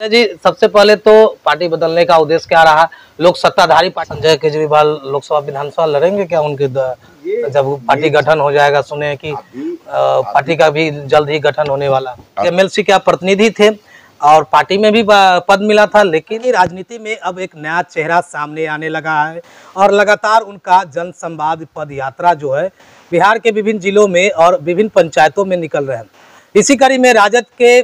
जी, सबसे पहले तो पार्टी बदलने का उद्देश्य क्या रहा? लोग सत्ताधारी पार्टी संजय केजरीवाल लोकसभा विधानसभा लड़ेंगे क्या? उनके जब पार्टी गठन हो जाएगा, सुने कि पार्टी का भी जल्द ही गठन होने वाला। एमएलसी के प्रतिनिधि थे और पार्टी में भी पद मिला था, लेकिन राजनीति में अब एक नया चेहरा सामने आने लगा है और लगातार उनका जन संवाद पद यात्रा जो है बिहार के विभिन्न जिलों में और विभिन्न पंचायतों में निकल रहे हैं। इसी कड़ी में राजद के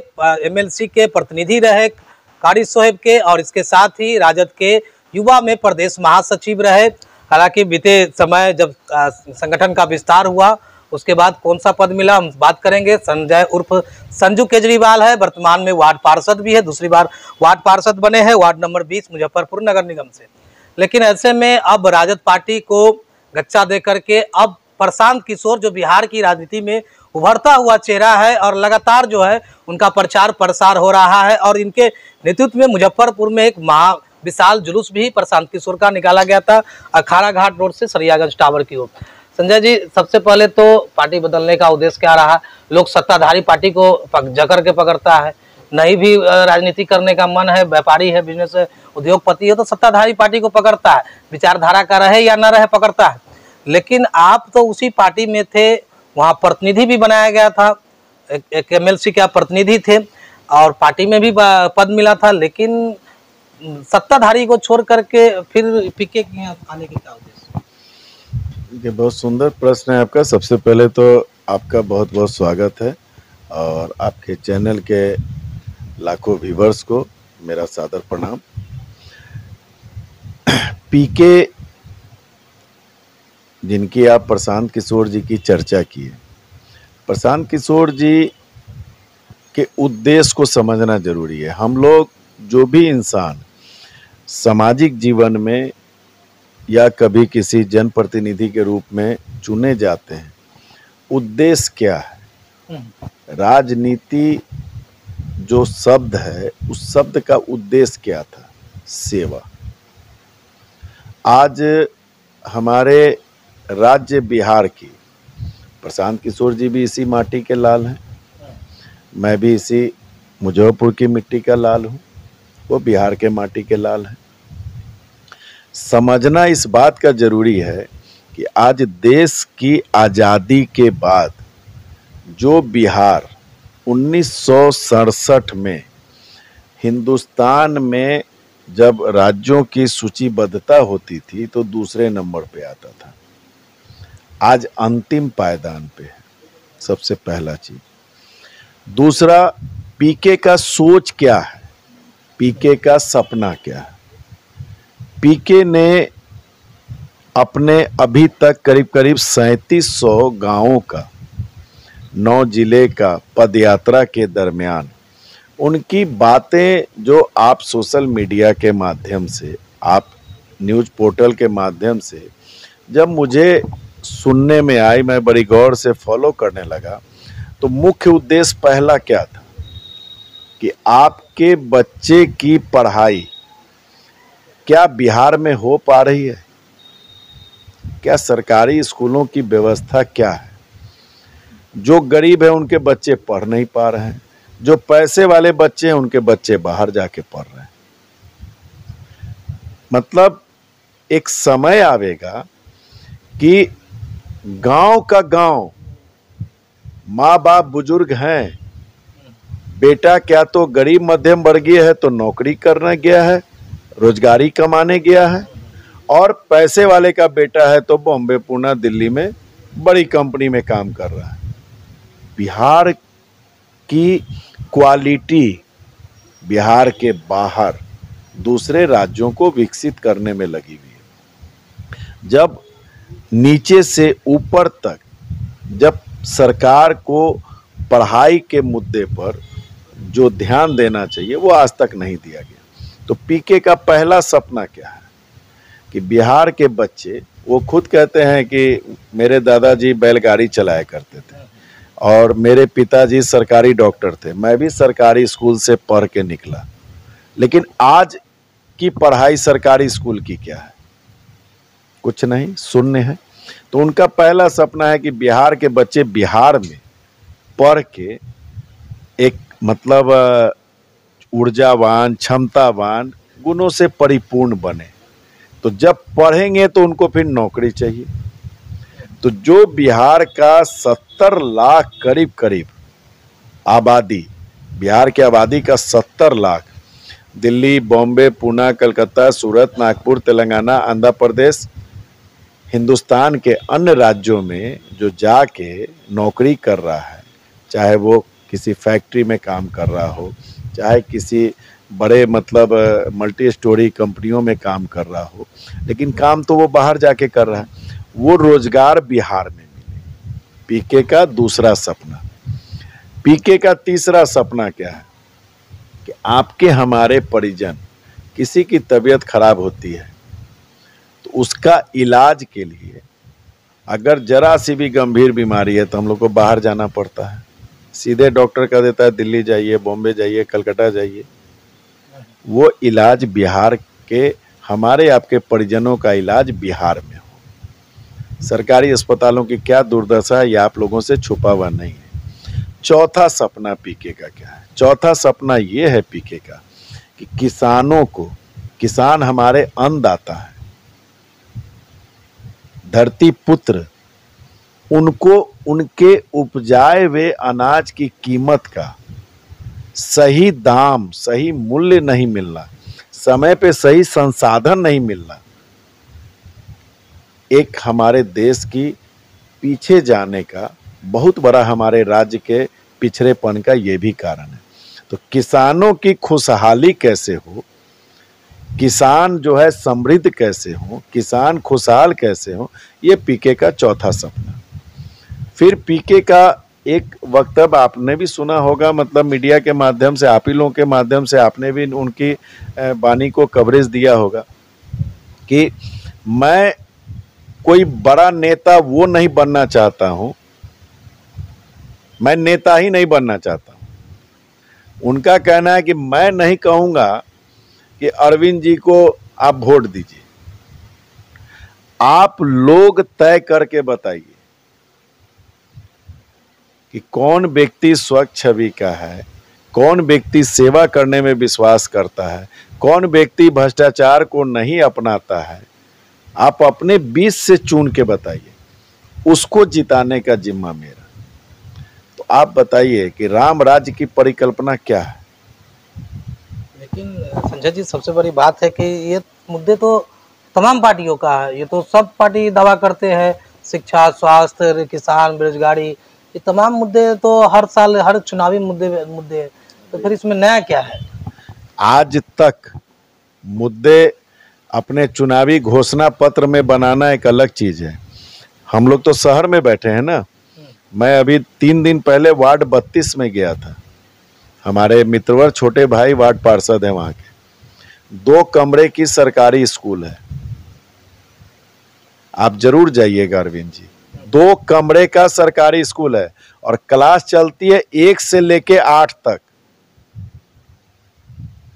एमएलसी के प्रतिनिधि रहे कारी साहब के और इसके साथ ही राजद के युवा में प्रदेश महासचिव रहे। हालांकि बीते समय जब संगठन का विस्तार हुआ उसके बाद कौन सा पद मिला हम बात करेंगे। संजय उर्फ संजू केजरीवाल है, वर्तमान में वार्ड पार्षद भी है, दूसरी बार वार्ड पार्षद बने हैं वार्ड नंबर 20 मुजफ्फरपुर नगर निगम से। लेकिन ऐसे में अब राजद पार्टी को गच्चा दे करके अब प्रशांत किशोर जो बिहार की राजनीति में उभरता हुआ चेहरा है और लगातार जो है उनका प्रचार प्रसार हो रहा है और इनके नेतृत्व में मुजफ्फरपुर में एक महा विशाल जुलूस भी प्रशांत किशोर का निकाला गया था अखाड़ा घाट रोड से सरियागंज टावर की ओर। संजय जी, सबसे पहले तो पार्टी बदलने का उद्देश्य क्या रहा? लोग सत्ताधारी पार्टी को जकड़ के पकड़ता है, नहीं भी राजनीति करने का मन है, व्यापारी है, बिजनेस है, उद्योगपति है तो सत्ताधारी पार्टी को पकड़ता है, विचारधारा का रहे या न रहे पकड़ता है। लेकिन आप तो उसी पार्टी में थे, वहाँ प्रतिनिधि भी बनाया गया था, एक एमएलसी का प्रतिनिधि थे और पार्टी में भी पद मिला था, लेकिन सत्ताधारी को छोड़ करके फिर पीके के आने की क्या उद्देश्य? ये बहुत सुंदर प्रश्न है आपका। सबसे पहले तो आपका बहुत बहुत स्वागत है और आपके चैनल के लाखों व्यूवर्स को मेरा सादर प्रणाम। पीके जिनकी आप प्रशांत किशोर जी की चर्चा की है, प्रशांत किशोर जी के उद्देश्य को समझना जरूरी है। हम लोग जो भी इंसान सामाजिक जीवन में या कभी किसी जनप्रतिनिधि के रूप में चुने जाते हैं, उद्देश्य क्या है? राजनीति जो शब्द है उस शब्द का उद्देश्य क्या था? सेवा। आज हमारे राज्य बिहार की प्रशांत किशोर जी भी इसी माटी के लाल हैं, मैं भी इसी मुजफ्फरपुर की मिट्टी का लाल हूँ, वो बिहार के माटी के लाल हैं। समझना इस बात का जरूरी है कि आज देश की आज़ादी के बाद जो बिहार 1967 में हिंदुस्तान में जब राज्यों की सूचीबद्धता होती थी तो दूसरे नंबर पे आता था, आज अंतिम पायदान पे है। सबसे पहला चीज। दूसरा, पीके का सोच क्या है, पीके का सपना क्या है? पीके ने अपने अभी तक करीब करीब 3700 गांवों का 9 जिले का पदयात्रा के दरमियान उनकी बातें जो आप सोशल मीडिया के माध्यम से, आप न्यूज़ पोर्टल के माध्यम से जब मुझे सुनने में आई, मैं बड़ी गौर से फॉलो करने लगा, तो मुख्य उद्देश्य पहला क्या था कि आपके बच्चे की पढ़ाई क्या बिहार में हो पा रही है? क्या सरकारी स्कूलों की व्यवस्था क्या है? जो गरीब है उनके बच्चे पढ़ नहीं पा रहे हैं, जो पैसे वाले बच्चे हैं उनके बच्चे बाहर जाके पढ़ रहे हैं। मतलब एक समय आवेगा कि गांव का गांव, माँ बाप बुजुर्ग हैं, बेटा क्या तो गरीब मध्यम वर्गीय है तो नौकरी करने गया है, रोजगारी कमाने गया है, और पैसे वाले का बेटा है तो बॉम्बे, पुणे, दिल्ली में बड़ी कंपनी में काम कर रहा है। बिहार की क्वालिटी बिहार के बाहर दूसरे राज्यों को विकसित करने में लगी हुई है। जब नीचे से ऊपर तक जब सरकार को पढ़ाई के मुद्दे पर जो ध्यान देना चाहिए वो आज तक नहीं दिया गया, तो पीके का पहला सपना क्या है कि बिहार के बच्चे, वो खुद कहते हैं कि मेरे दादाजी बैलगाड़ी चलाया करते थे और मेरे पिताजी सरकारी डॉक्टर थे, मैं भी सरकारी स्कूल से पढ़ के निकला, लेकिन आज की पढ़ाई सरकारी स्कूल की क्या है? कुछ नहीं, शून्य है। तो उनका पहला सपना है कि बिहार के बच्चे बिहार में पढ़ के एक मतलब ऊर्जावान, क्षमतावान, गुणों से परिपूर्ण बने। तो जब पढ़ेंगे तो उनको फिर नौकरी चाहिए। तो जो बिहार का 70 लाख करीब करीब आबादी, बिहार की आबादी का 70 लाख, दिल्ली, बॉम्बे, पुणे, कलकत्ता, सूरत, नागपुर, तेलंगाना, आंध्र प्रदेश, हिंदुस्तान के अन्य राज्यों में जो जाके नौकरी कर रहा है, चाहे वो किसी फैक्ट्री में काम कर रहा हो, चाहे किसी बड़े मतलब मल्टी स्टोरी कंपनियों में काम कर रहा हो, लेकिन काम तो वो बाहर जाके कर रहा है। वो रोजगार बिहार में मिले। पीके का दूसरा सपना। पीके का तीसरा सपना क्या है कि आपके हमारे परिजन किसी की तबीयत खराब होती है तो उसका इलाज के लिए अगर जरा सी भी गंभीर बीमारी है तो हम लोग को बाहर जाना पड़ता है। सीधे डॉक्टर कह देता है दिल्ली जाइए, बॉम्बे जाइए, कलकत्ता जाइए। वो इलाज बिहार के हमारे आपके परिजनों का इलाज बिहार में हो। सरकारी अस्पतालों की क्या दुर्दशा है ये आप लोगों से छुपा हुआ नहीं है। चौथा सपना पीके का क्या है? चौथा सपना ये है पीके का कि किसानों को, किसान हमारे अन्नदाता है, धरती पुत्र, उनको उनके उपजाए हुए अनाज की कीमत का सही दाम, सही मूल्य नहीं मिलना, समय पे सही संसाधन नहीं मिलना, एक हमारे देश की पीछे जाने का बहुत बड़ा हमारे राज्य के पिछड़ेपन का ये भी कारण है। तो किसानों की खुशहाली कैसे हो, किसान जो है समृद्ध कैसे हो, किसान खुशहाल कैसे हो, ये पीके का चौथा सपना। फिर पीके का एक वक्तव्य आपने भी सुना होगा, मतलब मीडिया के माध्यम से, आप ही लोगों के माध्यम से आपने भी उनकी वाणी को कवरेज दिया होगा कि मैं कोई बड़ा नेता वो नहीं बनना चाहता हूं, मैं नेता ही नहीं बनना चाहता हूं। उनका कहना है कि मैं नहीं कहूंगा कि अरविंद जी को आप वोट दीजिए, आप लोग तय करके बताइए कि कौन व्यक्ति स्वच्छ छवि का है, कौन व्यक्ति सेवा करने में विश्वास करता है, कौन व्यक्ति भ्रष्टाचार को नहीं अपनाता है। आप अपने बीच से चुन के बताइए, उसको जिताने का जिम्मा मेरा। तो आप बताइए कि राम राज्य की परिकल्पना क्या है? लेकिन संजय जी, सबसे बड़ी बात है कि ये मुद्दे तो तमाम पार्टियों का है। ये तो सब पार्टी दावा करते हैं, शिक्षा, स्वास्थ्य, किसान, बेरोजगारी, ये तमाम मुद्दे तो हर साल हर चुनावी मुद्दे हैं। तो फिर इसमें नया क्या है? आज तक मुद्दे अपने चुनावी घोषणा पत्र में बनाना एक अलग चीज है। हम लोग तो शहर में बैठे हैं ना। मैं अभी 3 दिन पहले वार्ड 32 में गया था। हमारे मित्रवर छोटे भाई वार्ड पार्षद हैं वहां के। 2 कमरे की सरकारी स्कूल है, आप जरूर जाइएगा अरविंद जी। 2 कमरे का सरकारी स्कूल है और क्लास चलती है 1 से लेके 8 तक।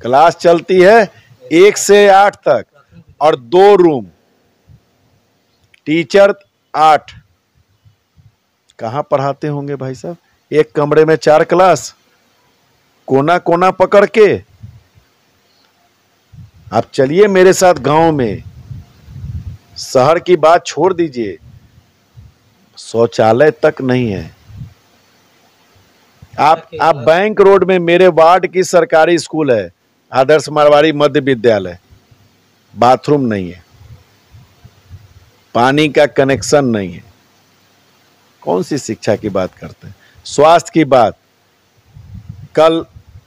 क्लास चलती है 1 से 8 तक और 2 रूम, टीचर 8। कहां पढ़ाते होंगे भाई साहब? एक कमरे में 4 क्लास, कोना कोना पकड़ के। आप चलिए मेरे साथ गांव में, शहर की बात छोड़ दीजिए, शौचालय तक नहीं है। आप बैंक रोड में, मेरे वार्ड की सरकारी स्कूल है, आदर्श मारवाड़ी मध्य विद्यालय, बाथरूम नहीं है, पानी का कनेक्शन नहीं है। कौन सी शिक्षा की बात करते हैं? स्वास्थ्य की बात, कल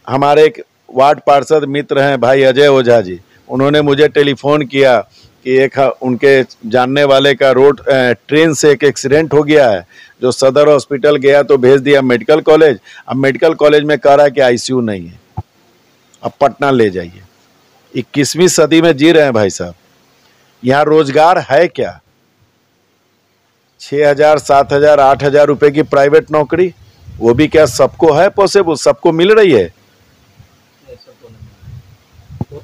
हमारे एक वार्ड पार्षद मित्र हैं भाई अजय ओझा जी, उन्होंने मुझे टेलीफोन किया कि एक उनके जानने वाले का रोड ट्रेन से एक एक्सीडेंट हो गया है, जो सदर हॉस्पिटल गया तो भेज दिया मेडिकल कॉलेज। अब मेडिकल कॉलेज में कह रहा है कि आईसीयू नहीं है, अब पटना ले जाइए। 21वीं सदी में जी रहे हैं भाई साहब। यहाँ रोजगार है क्या? 6,000, 7,000, 8,000 रुपए की प्राइवेट नौकरी, वो भी क्या सबको है पॉसिबल? सबको मिल रही है?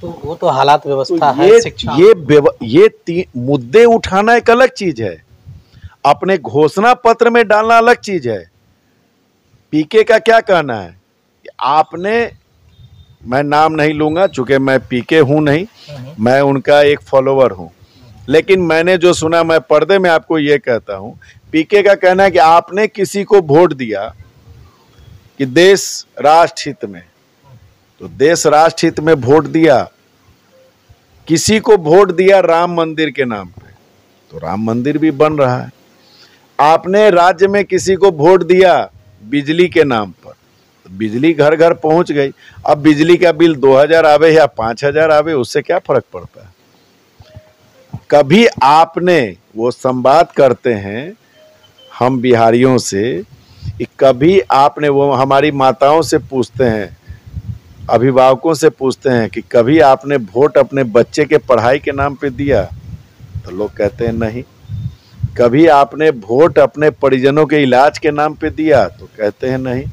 वो तो हालात व्यवस्था तो है, शिक्षा। ये मुद्दे उठाना एक अलग चीज है, अपने घोषणा पत्र में डालना अलग चीज है। पीके का क्या कहना है कि आपने मैं नाम नहीं लूंगा चूंकि मैं पीके हूं नहीं, मैं उनका एक फॉलोवर हूं, लेकिन मैंने जो सुना, मैं पर्दे में आपको ये कहता हूं, पीके का कहना है कि आपने किसी को वोट दिया कि देश राष्ट्र हित में, तो देश राष्ट्र हित में वोट दिया, किसी को वोट दिया राम मंदिर के नाम पे, तो राम मंदिर भी बन रहा है। आपने राज्य में किसी को वोट दिया बिजली के नाम पर, तो बिजली घर घर पहुंच गई। अब बिजली का बिल 2000 आवे या 5000 आवे, उससे क्या फर्क पड़ता है। कभी आपने, वो संवाद करते हैं हम बिहारियों से, कभी आपने, वो हमारी माताओं से पूछते हैं, अभिभावकों से पूछते हैं कि कभी आपने वोट अपने बच्चे के पढ़ाई के नाम पे दिया, तो लोग कहते हैं नहीं। कभी आपने वोट अपने परिजनों के इलाज के नाम पे दिया, तो कहते हैं नहीं।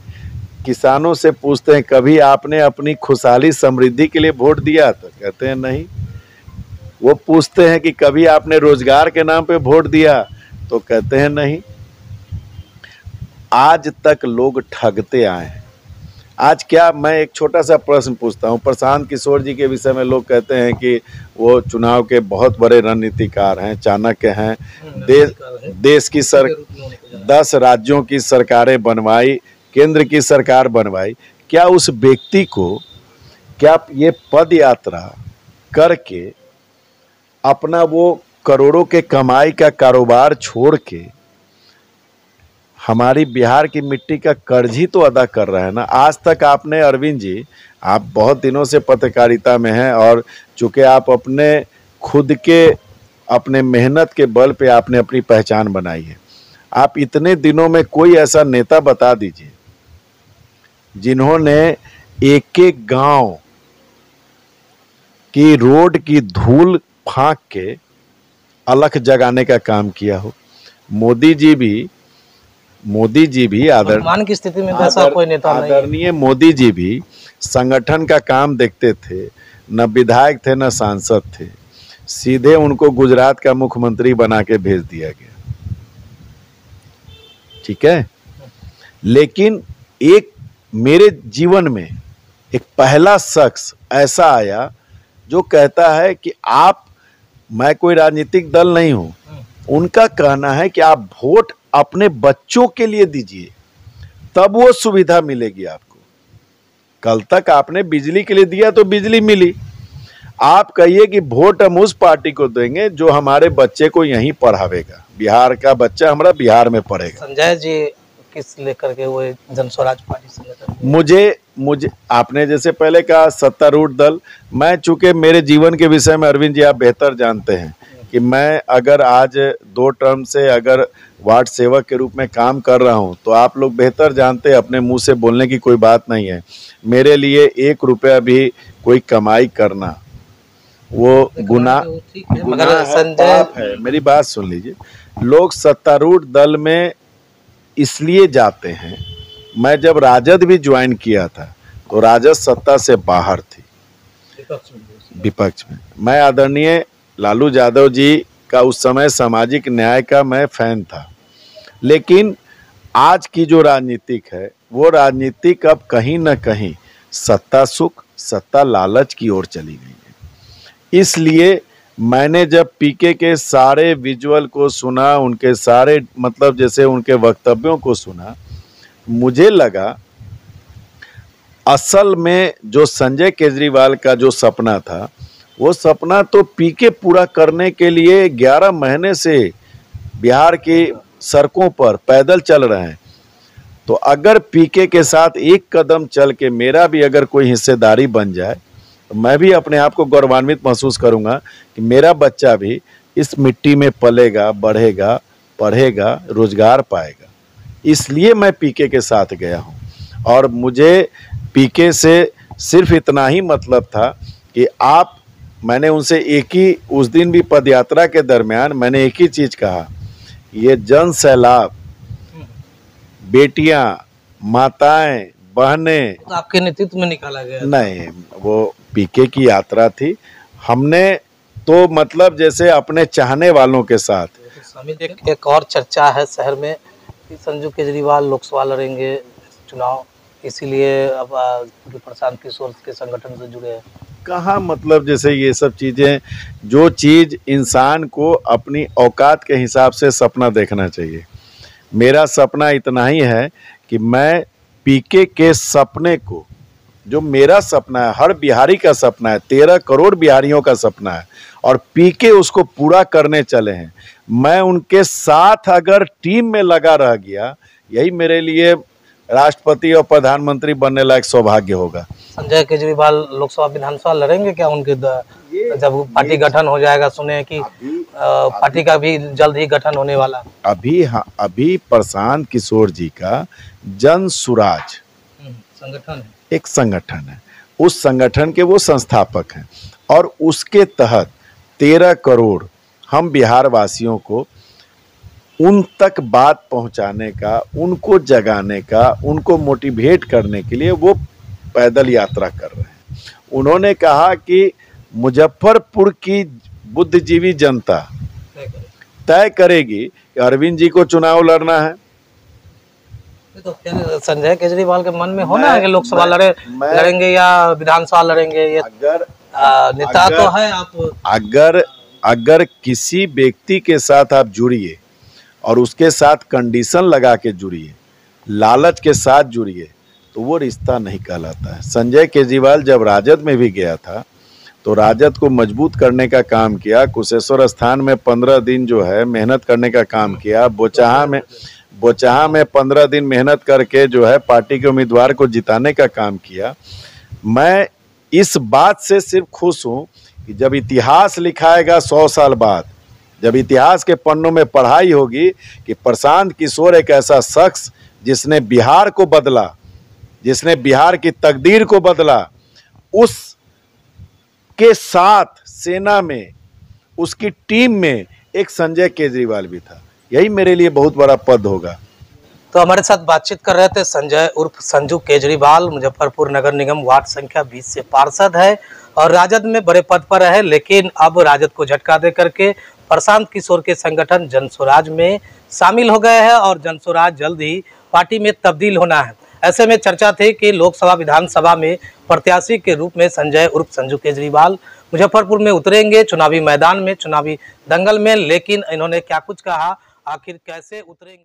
किसानों से पूछते हैं कभी आपने अपनी खुशहाली समृद्धि के लिए वोट दिया, तो कहते हैं नहीं। वो पूछते हैं कि कभी आपने रोजगार के नाम पे वोट दिया, तो कहते हैं नहीं। आज तक लोग ठगते आए हैं। आज क्या, मैं एक छोटा सा प्रश्न पूछता हूं, प्रशांत किशोर जी के विषय में लोग कहते हैं कि वो चुनाव के बहुत बड़े रणनीतिकार हैं, चाणक्य हैं, देश की 10 राज्यों की सरकारें बनवाई, केंद्र की सरकार बनवाई। क्या उस व्यक्ति को, क्या ये पद यात्रा करके अपना वो करोड़ों के कमाई का कारोबार छोड़ के हमारी बिहार की मिट्टी का कर्ज ही तो अदा कर रहा है ना। आज तक आपने, अरविंद जी, आप बहुत दिनों से पत्रकारिता में हैं और चूंकि आप अपने खुद के, अपने मेहनत के बल पे आपने अपनी पहचान बनाई है। आप इतने दिनों में कोई ऐसा नेता बता दीजिए जिन्होंने एक एक गांव की रोड की धूल फांक के अलख जगाने का काम किया हो। मोदी जी भी वर्तमान की स्थिति में ऐसा कोई नेता नहीं है। आदरणीय मोदी जी भी संगठन का काम देखते थे, न विधायक थे न सांसद थे, सीधे उनको गुजरात का मुख्यमंत्री बना के भेज दिया गया, ठीक है। लेकिन एक मेरे जीवन में एक पहला शख्स ऐसा आया जो कहता है कि आप, मैं कोई राजनीतिक दल नहीं हूं, उनका कहना है कि आप वोट अपने बच्चों के लिए दीजिए, तब वो सुविधा मिलेगी आपको। कल तक आपने बिजली के लिए दिया तो बिजली मिली, आप कहिए कि वोट हम उस पार्टी को देंगे जो हमारे बच्चे को यहीं पढ़ावेगा, बिहार का बच्चा हमारा बिहार में पढ़ेगा। संजय जी किस लेकर के वो जन स्वराज पार्टी से लेकर, मुझे आपने जैसे पहले कहा सत्तारूढ़ दल, मैं चूंकि मेरे जीवन के विषय में अरविंद जी आप बेहतर जानते हैं कि मैं अगर आज 2 टर्म से अगर वार्ड सेवक के रूप में काम कर रहा हूं, तो आप लोग बेहतर जानते हैं, अपने मुंह से बोलने की कोई बात नहीं है। मेरे लिए 1 रुपया भी कोई कमाई करना वो गुनाह है। मेरी बात सुन लीजिए, लोग सत्तारूढ़ दल में इसलिए जाते हैं। मैं जब राजद भी ज्वाइन किया था तो राजद सत्ता से बाहर थी, विपक्ष में। मैं आदरणीय लालू यादव जी का उस समय सामाजिक न्याय का मैं फैन था, लेकिन आज की जो राजनीतिक है वो राजनीतिक अब कहीं न कहीं सत्ता सुख, सत्ता लालच की ओर चली गई है। इसलिए मैंने जब पीके के सारे विजुअल को सुना, उनके सारे मतलब जैसे उनके वक्तव्यों को सुना, मुझे लगा असल में जो संजय केजरीवाल का जो सपना था, वो सपना तो पीके पूरा करने के लिए 11 महीने से बिहार की सड़कों पर पैदल चल रहे हैं। तो अगर पीके के साथ एक कदम चल के मेरा भी अगर कोई हिस्सेदारी बन जाए, तो मैं भी अपने आप को गौरवान्वित महसूस करूंगा कि मेरा बच्चा भी इस मिट्टी में पलेगा, बढ़ेगा, पढ़ेगा, रोजगार पाएगा। इसलिए मैं पीके के साथ गया हूं। और मुझे पीके से सिर्फ इतना ही मतलब था कि आप, मैंने उनसे एक ही, उस दिन भी पदयात्रा के दरमियान मैंने एक ही चीज कहा, ये जन सैलाब, बेटियां, माताएं, बहनें, तो आपके नेतृत्व में निकाला गया? नहीं, वो पीके की यात्रा थी। हमने तो मतलब जैसे अपने चाहने वालों के साथ। एक और चर्चा है शहर में कि संजू केजरीवाल लोकसभा लड़ेंगे चुनाव, इसीलिए अब प्रशांत किशोर के संगठन से जुड़े हैं। कहाँ, मतलब जैसे ये सब चीज़ें, जो चीज़ इंसान को अपनी औकात के हिसाब से सपना देखना चाहिए। मेरा सपना इतना ही है कि मैं पीके के सपने को, जो मेरा सपना है, हर बिहारी का सपना है, 13 करोड़ बिहारियों का सपना है, और पीके उसको पूरा करने चले हैं। मैं उनके साथ अगर टीम में लगा रह गया, यही मेरे लिए राष्ट्रपति और प्रधानमंत्री बनने लायक सौभाग्य होगा। संजय केजरीवाल लोकसभा विधानसभा लड़ेंगे क्या उनके जब पार्टी गठन हो जाएगा? सुने कि पार्टी का भी जल्द ही गठन होने वाला। अभी प्रशांत किशोर जी का जन सुराज संगठन है, एक संगठन है, उस संगठन के वो संस्थापक हैं, और उसके तहत 13 करोड़ हम बिहार वासियों को उन तक बात पहुंचाने का, उनको जगाने का, उनको मोटिवेट करने के लिए वो पैदल यात्रा कर रहे हैं। उन्होंने कहा कि मुजफ्फरपुर की बुद्धिजीवी जनता तय करेगी कि अरविंद जी को चुनाव लड़ना है। तो संजय केजरीवाल के मन में होना है कि लोकसभा लड़ेंगे या विधानसभा लड़ेंगे? ये नेता तो है आप। अगर किसी व्यक्ति के साथ आप जुड़िए और उसके साथ कंडीशन लगा के जुड़िए, लालच के साथ जुड़िए, तो वो रिश्ता नहीं कहलाता है। संजय केजरीवाल जब राजद में भी गया था तो राजद को मजबूत करने का काम किया, कुशेश्वर स्थान में 15 दिन जो है मेहनत करने का काम किया, बोचाहा में 15 दिन मेहनत करके जो है पार्टी के उम्मीदवार को जिताने का काम किया। मैं इस बात से सिर्फ खुश हूँ कि जब इतिहास लिखाएगा 100 साल बाद, जब इतिहास के पन्नों में पढ़ाई होगी कि प्रशांत किशोर एक ऐसा शख्स जिसने बिहार को बदला, जिसने बिहार की तकदीर को बदला, उसके साथ सेना में, उसकी टीम में एक संजय केजरीवाल भी था। यही मेरे लिए बहुत बड़ा पद होगा। तो हमारे साथ बातचीत कर रहे थे संजय उर्फ संजू केजरीवाल, मुजफ्फरपुर नगर निगम वार्ड संख्या 20 से पार्षद है और राजद में बड़े पद पर है, लेकिन अब राजद को झटका दे करके प्रशांत किशोर के संगठन जनसुराज में शामिल हो गए हैं और जनसुराज जल्द ही पार्टी में तब्दील होना है। ऐसे में चर्चा थी कि लोकसभा विधानसभा में प्रत्याशी के रूप में संजय उर्फ संजू केजरीवाल मुजफ्फरपुर में उतरेंगे, चुनावी मैदान में, चुनावी दंगल में। लेकिन इन्होंने क्या कुछ कहा, आखिर कैसे उतरेंगे?